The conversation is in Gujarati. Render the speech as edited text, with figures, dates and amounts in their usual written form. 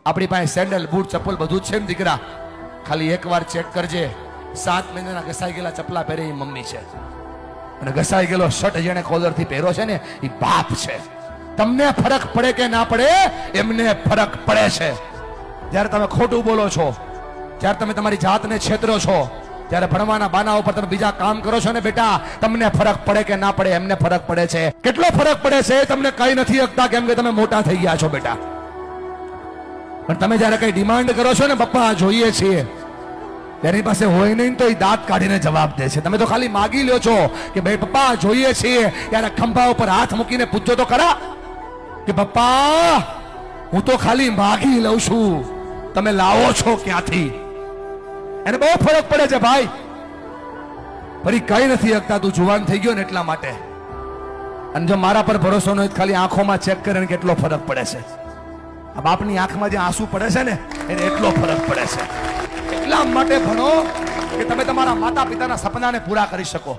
આપણી પાસે સેન્ડલ બૂટ ચપ્પલ બધું જ છે ને દીકરા, ખાલી એકવાર ચેક કરજે, 7 મહિનાના ઘસાઈ ગયેલા ચપલા પહેરે એ મમ્મી છે, અને ઘસાઈ ગયેલો શર્ટ જેને કોલરથી પહેરો છે ને એ બાપ છે. તમને ફરક પડે કે ના પડે, એમને ફરક પડે છે. જ્યારે તમે ખોટું બોલો છો, જ્યારે તમે તમારી જાતને છેતરો છો, જ્યારે ભણવાના બાના ઉપર તમે બીજા કામ કરો છો ને બેટા, તમને ફરક પડે કે ના પડે, એમને ફરક પડે છે. કેટલો ફરક પડે છે તમને કઈ નથી શકતા, કેમ કે તમે મોટા થઈ ગયા છો બેટા. પણ તમે જ્યારે કઈ ડિમાન્ડ કરો છો ને, પપ્પા જોઈએ છીએ, તેની પાસે હોય નહીં તો એ દાંત કાઢીને જવાબ દે છે. તમે તો ખાલી માગી લ્યો છો કે ભાઈ પપ્પા જોઈએ છીએ, ત્યારે ખંભા ઉપર હાથ મૂકીને પૂછજો તો ખરા કે પપ્પા હું તો ખાલી માગી લઉં છું, તમે લાવો છો ક્યાંથી? એને બહુ ફરક પડે છે ભાઈ. ફરી કઈ નથી શકતા, તું જુવાન થઈ ગયો ને એટલા માટે. અને જો મારા પર ભરોસો ન હોય, ખાલી આંખોમાં ચેક કરીને કેટલો ફરક પડે છે. આ બાપની આંખમાં જે આંસુ પડે છે ને, એને એટલો ફરક પડે છે. એટલા માટે ભણો કે તમે તમારા માતા પિતાના સપનાને પૂરા કરી શકો.